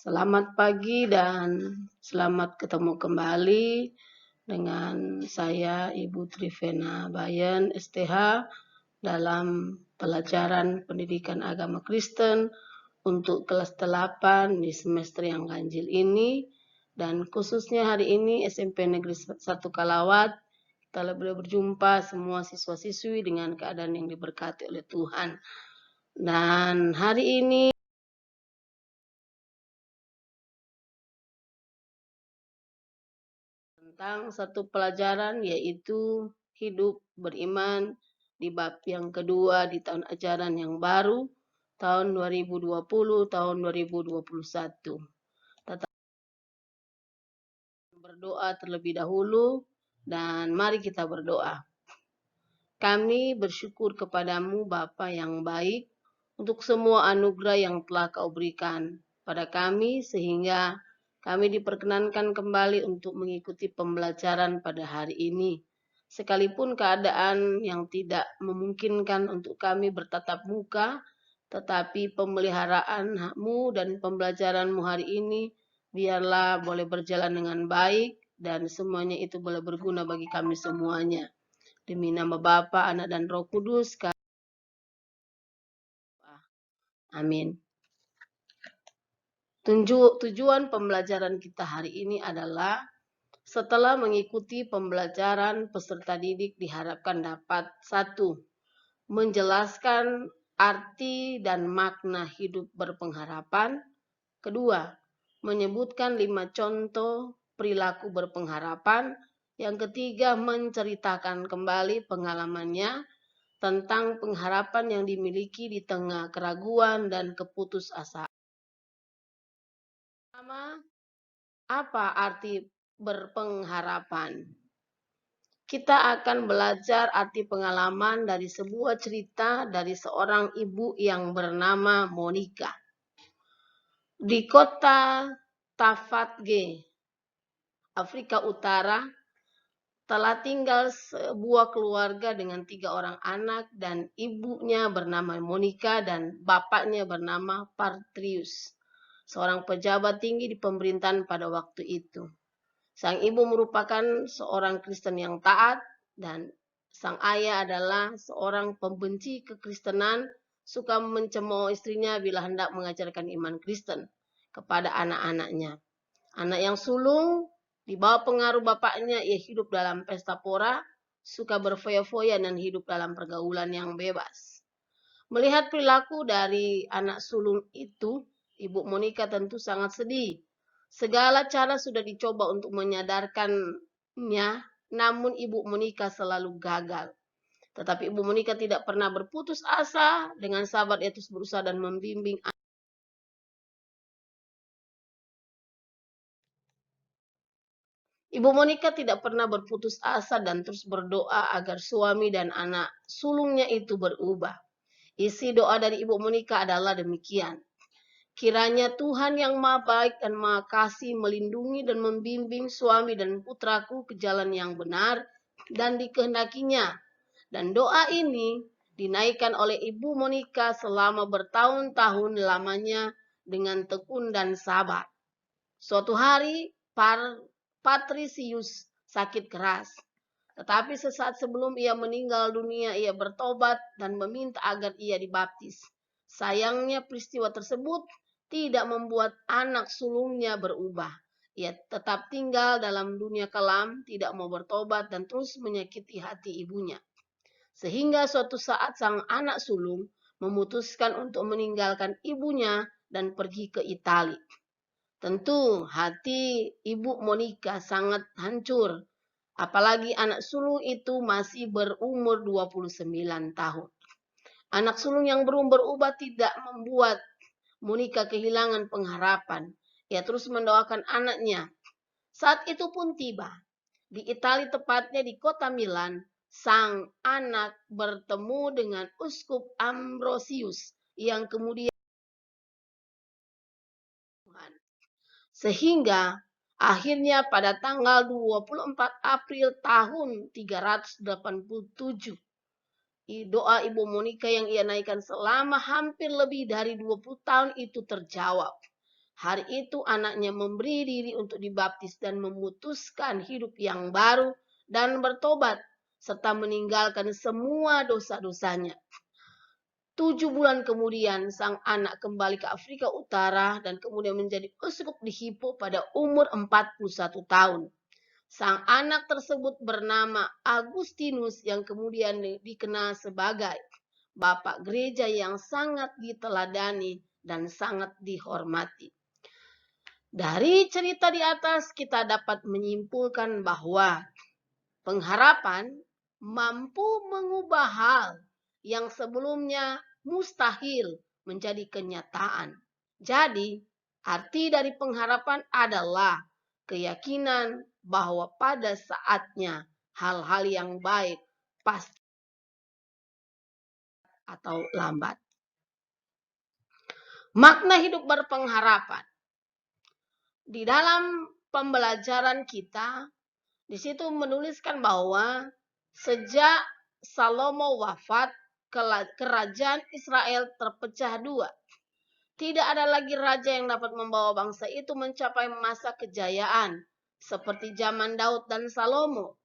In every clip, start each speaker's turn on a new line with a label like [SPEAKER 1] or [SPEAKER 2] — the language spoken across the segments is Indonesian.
[SPEAKER 1] Selamat pagi dan selamat ketemu kembali dengan saya Ibu Trivena Bayen STH dalam pelajaran pendidikan agama Kristen untuk kelas 8 di semester yang ganjil ini, dan khususnya hari ini SMP Negeri 1 Kalawat kita boleh berjumpa semua siswa-siswi dengan keadaan yang diberkati oleh Tuhan. Dan hari ini tentang satu pelajaran, yaitu hidup beriman di bab yang kedua di tahun ajaran yang baru tahun 2020 tahun 2021. Berdoa terlebih dahulu, dan mari kita berdoa. Kami bersyukur kepadamu Bapa yang baik untuk semua anugerah yang telah Kau berikan pada kami, sehingga kami diperkenankan kembali untuk mengikuti pembelajaran pada hari ini. Sekalipun keadaan yang tidak memungkinkan untuk kami bertatap muka, tetapi pemeliharaan-Mu dan pembelajaran-Mu hari ini biarlah boleh berjalan dengan baik dan semuanya itu boleh berguna bagi kami semuanya. Demi nama Bapa, Anak, dan Roh Kudus. Amin. Tujuan pembelajaran kita hari ini adalah setelah mengikuti pembelajaran, peserta didik diharapkan dapat 1. Menjelaskan arti dan makna hidup berpengharapan. 2. Menyebutkan 5 contoh perilaku berpengharapan. Yang ketiga, menceritakan kembali pengalamannya tentang pengharapan yang dimiliki di tengah keraguan dan keputusasaan. Pertama, apa arti berpengharapan? Kita akan belajar arti pengalaman dari sebuah cerita dari seorang ibu yang bernama Monica. Di kota Tafatge, Afrika Utara, telah tinggal sebuah keluarga dengan 3 orang anak, dan ibunya bernama Monica dan bapaknya bernama Patrius, seorang pejabat tinggi di pemerintahan pada waktu itu. Sang ibu merupakan seorang Kristen yang taat, dan sang ayah adalah seorang pembenci kekristenan, suka mencemooh istrinya bila hendak mengajarkan iman Kristen kepada anak-anaknya. Anak yang sulung, di bawah pengaruh bapaknya, ia hidup dalam pesta pora, suka berfoya-foya dan hidup dalam pergaulan yang bebas. Melihat perilaku dari anak sulung itu, Ibu Monica tentu sangat sedih. Segala cara sudah dicoba untuk menyadarkannya, namun Ibu Monica selalu gagal. Tetapi Ibu Monica tidak pernah berputus asa, dengan sabar ia terus berusaha dan membimbing. Ibu Monica tidak pernah berputus asa dan terus berdoa agar suami dan anak sulungnya itu berubah. Isi doa dari Ibu Monica adalah demikian. Kiranya Tuhan yang Maha Baik dan Maha Kasih melindungi dan membimbing suami dan putraku ke jalan yang benar dan dikehendakinya. Dan doa ini dinaikkan oleh Ibu Monica selama bertahun-tahun lamanya dengan tekun dan sabar. Suatu hari, Patrisius sakit keras. Tetapi sesaat sebelum ia meninggal dunia, ia bertobat dan meminta agar ia dibaptis. Sayangnya peristiwa tersebut tidak membuat anak sulungnya berubah. Ia tetap tinggal dalam dunia kelam, tidak mau bertobat dan terus menyakiti hati ibunya. Sehingga suatu saat sang anak sulung memutuskan untuk meninggalkan ibunya dan pergi ke Italia. Tentu hati Ibu Monica sangat hancur, apalagi anak sulung itu masih berumur 29 tahun. Anak sulung yang belum berubah tidak membuat Monica kehilangan pengharapan. Ia terus mendoakan anaknya. Saat itu pun tiba. Di Italia, tepatnya di kota Milan, sang anak bertemu dengan Uskup Ambrosius yang kemudian Tuhan. Sehingga akhirnya pada tanggal 24 April tahun 387, doa Ibu Monica yang ia naikkan selama hampir lebih dari 20 tahun itu terjawab. Hari itu anaknya memberi diri untuk dibaptis dan memutuskan hidup yang baru dan bertobat, serta meninggalkan semua dosa-dosanya. 7 bulan kemudian, sang anak kembali ke Afrika Utara dan kemudian menjadi uskup di Hippo pada umur 41 tahun. Sang anak tersebut bernama Agustinus yang kemudian dikenal sebagai Bapak Gereja yang sangat diteladani dan sangat dihormati. Dari cerita di atas kita dapat menyimpulkan bahwa pengharapan mampu mengubah hal yang sebelumnya mustahil menjadi kenyataan. Jadi, arti dari pengharapan adalah keyakinan bahwa pada saatnya hal-hal yang baik pasti atau lambat. Makna hidup berpengharapan. Di dalam pembelajaran kita, di situ menuliskan bahwa sejak Salomo wafat, kerajaan Israel terpecah dua. Tidak ada lagi raja yang dapat membawa bangsa itu mencapai masa kejayaan, seperti zaman Daud dan Salomo.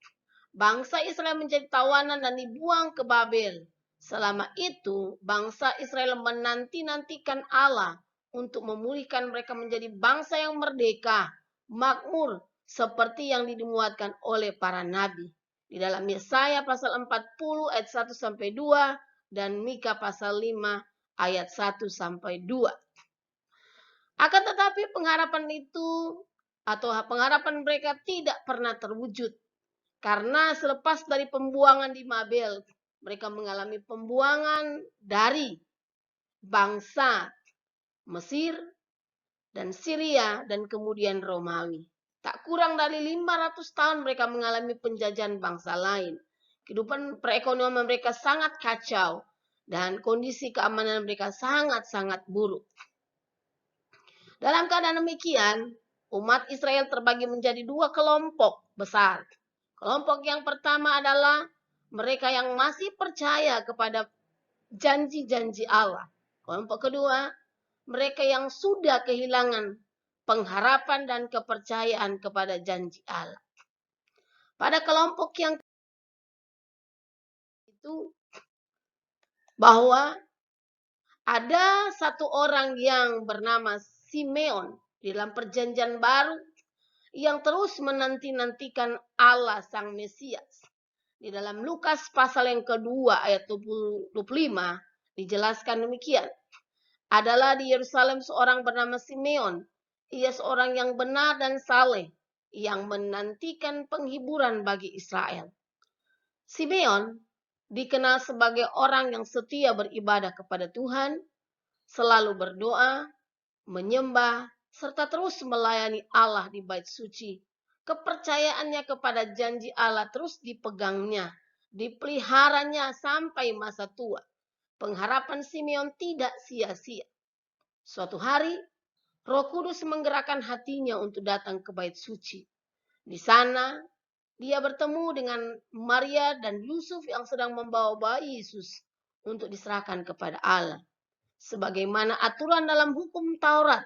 [SPEAKER 1] Bangsa Israel menjadi tawanan dan dibuang ke Babel. Selama itu, bangsa Israel menanti-nantikan Allah untuk memulihkan mereka menjadi bangsa yang merdeka, makmur, seperti yang dimuatkan oleh para nabi. Di dalam Yesaya pasal 40 ayat 1-2 dan Mika pasal 5 ayat 1-2. Akan tetapi pengharapan itu atau pengharapan mereka tidak pernah terwujud. Karena selepas dari pembuangan di Babel, mereka mengalami pembuangan dari bangsa Mesir dan Syria dan kemudian Romawi. Tak kurang dari 500 tahun mereka mengalami penjajahan bangsa lain. Kehidupan perekonomian mereka sangat kacau dan kondisi keamanan mereka sangat-sangat buruk. Dalam keadaan demikian, umat Israel terbagi menjadi 2 kelompok besar. Kelompok yang pertama adalah mereka yang masih percaya kepada janji-janji Allah. Kelompok kedua, mereka yang sudah kehilangan pengharapan dan kepercayaan kepada janji Allah. Pada kelompok yang itu, bahwa ada satu orang yang bernama Simeon di dalam perjanjian baru yang terus menanti-nantikan Allah sang Mesias. Di dalam Lukas pasal yang kedua ayat 25 dijelaskan demikian. Adalah di Yerusalem seorang bernama Simeon. Ia seorang yang benar dan saleh yang menantikan penghiburan bagi Israel. Simeon dikenal sebagai orang yang setia beribadah kepada Tuhan, selalu berdoa, menyembah, serta terus melayani Allah di bait suci. Kepercayaannya kepada janji Allah terus dipegangnya, dipeliharanya sampai masa tua. Pengharapan Simeon tidak sia-sia. Suatu hari, Roh Kudus menggerakkan hatinya untuk datang ke bait suci. Di sana, dia bertemu dengan Maria dan Yusuf yang sedang membawa bayi Yesus untuk diserahkan kepada Allah. Sebagaimana aturan dalam hukum Taurat,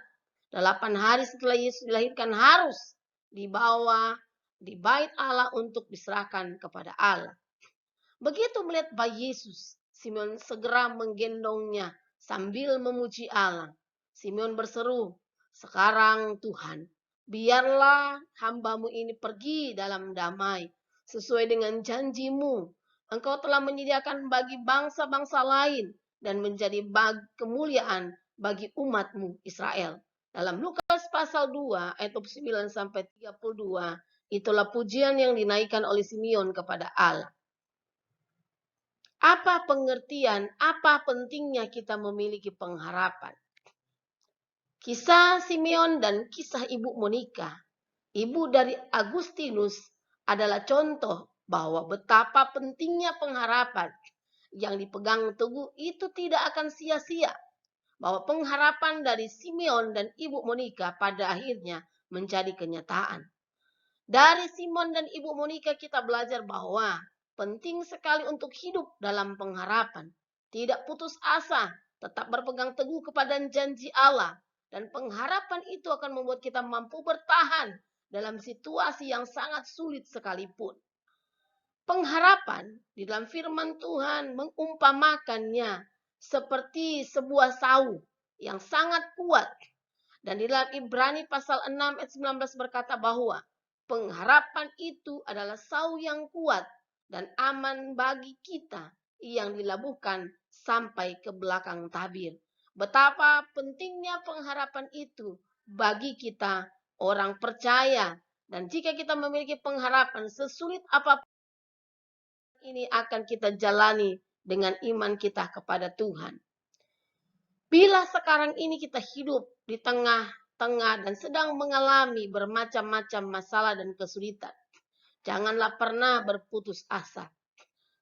[SPEAKER 1] 8 hari setelah Yesus dilahirkan harus dibawa di bait Allah untuk diserahkan kepada Allah. Begitu melihat bayi Yesus, Simeon segera menggendongnya sambil memuji Allah. Simeon berseru, "Sekarang Tuhan, biarlah hambamu ini pergi dalam damai, sesuai dengan janjimu. Engkau telah menyediakan bagi bangsa-bangsa lain dan menjadi kemuliaan bagi umatmu Israel." Dalam Lukas pasal 2 ayat 29-32, itulah pujian yang dinaikkan oleh Simeon kepada Allah. Apa pengertian, apa pentingnya kita memiliki pengharapan? Kisah Simeon dan kisah Ibu Monica, ibu dari Agustinus, adalah contoh bahwa betapa pentingnya pengharapan yang dipegang teguh itu tidak akan sia-sia. Bahwa pengharapan dari Simeon dan Ibu Monica pada akhirnya menjadi kenyataan. Dari Simeon dan Ibu Monica kita belajar bahwa penting sekali untuk hidup dalam pengharapan. Tidak putus asa, tetap berpegang teguh kepada janji Allah. Dan pengharapan itu akan membuat kita mampu bertahan dalam situasi yang sangat sulit sekalipun. Pengharapan di dalam firman Tuhan mengumpamakannya seperti sebuah sau yang sangat kuat. Dan di dalam Ibrani pasal 6 ayat 19 berkata bahwa pengharapan itu adalah sau yang kuat dan aman bagi kita yang dilabuhkan sampai ke belakang tabir. Betapa pentingnya pengharapan itu bagi kita orang percaya. Dan jika kita memiliki pengharapan, sesulit apapun ini akan kita jalani dengan iman kita kepada Tuhan. Bila sekarang ini kita hidup di tengah-tengah dan sedang mengalami bermacam-macam masalah dan kesulitan, janganlah pernah berputus asa.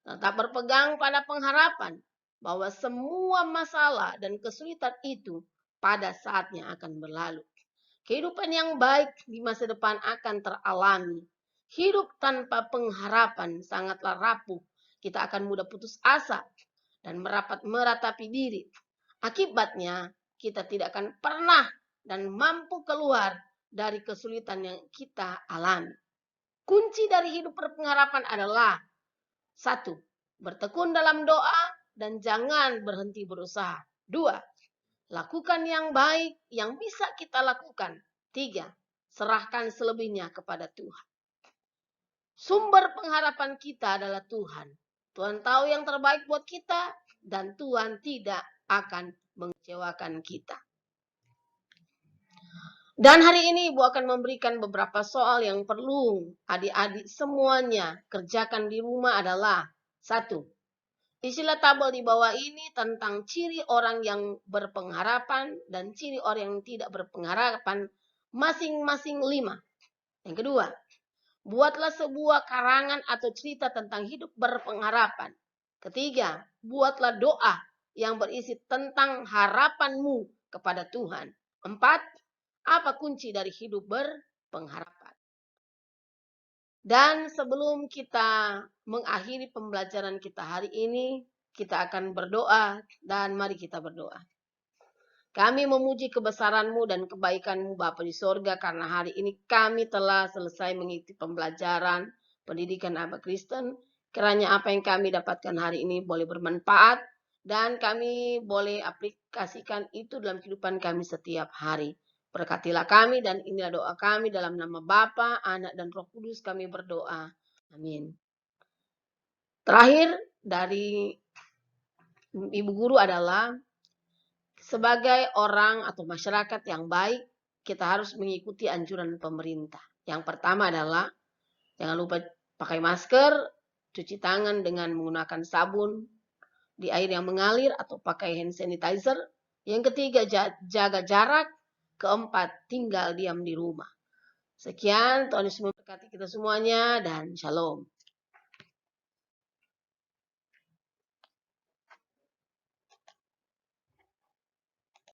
[SPEAKER 1] Tetap berpegang pada pengharapan bahwa semua masalah dan kesulitan itu pada saatnya akan berlalu. Kehidupan yang baik di masa depan akan teralami. Hidup tanpa pengharapan sangatlah rapuh. Kita akan mudah putus asa dan meratapi diri. Akibatnya, kita tidak akan pernah dan mampu keluar dari kesulitan yang kita alami. Kunci dari hidup berpengharapan adalah 1. Bertekun dalam doa dan jangan berhenti berusaha. 2. Lakukan yang baik yang bisa kita lakukan. 3. Serahkan selebihnya kepada Tuhan. Sumber pengharapan kita adalah Tuhan. Tuhan tahu yang terbaik buat kita dan Tuhan tidak akan mengecewakan kita. Dan hari ini Ibu akan memberikan beberapa soal yang perlu adik-adik semuanya kerjakan di rumah adalah 1. Istilah tabel di bawah ini tentang ciri orang yang berpengharapan dan ciri orang yang tidak berpengharapan masing-masing 5. Yang kedua, buatlah sebuah karangan atau cerita tentang hidup berpengharapan. Ketiga, buatlah doa yang berisi tentang harapanmu kepada Tuhan. 4, apa kunci dari hidup berpengharapan? Dan sebelum kita mengakhiri pembelajaran kita hari ini, kita akan berdoa dan mari kita berdoa. Kami memuji kebesaran-Mu dan kebaikan-Mu Bapa di sorga karena hari ini kami telah selesai mengikuti pembelajaran pendidikan Abad Kristen. Kiranya apa yang kami dapatkan hari ini boleh bermanfaat dan kami boleh aplikasikan itu dalam kehidupan kami setiap hari. Berkatilah kami dan inilah doa kami dalam nama Bapa, Anak dan Roh Kudus kami berdoa. Amin. Terakhir dari Ibu Guru adalah sebagai orang atau masyarakat yang baik, kita harus mengikuti anjuran pemerintah. Yang pertama adalah jangan lupa pakai masker, cuci tangan dengan menggunakan sabun di air yang mengalir atau pakai hand sanitizer. Yang ketiga, jaga jarak. Keempat, tinggal diam di rumah. Sekian, Tuhan Yesus memberkati kita semuanya dan shalom.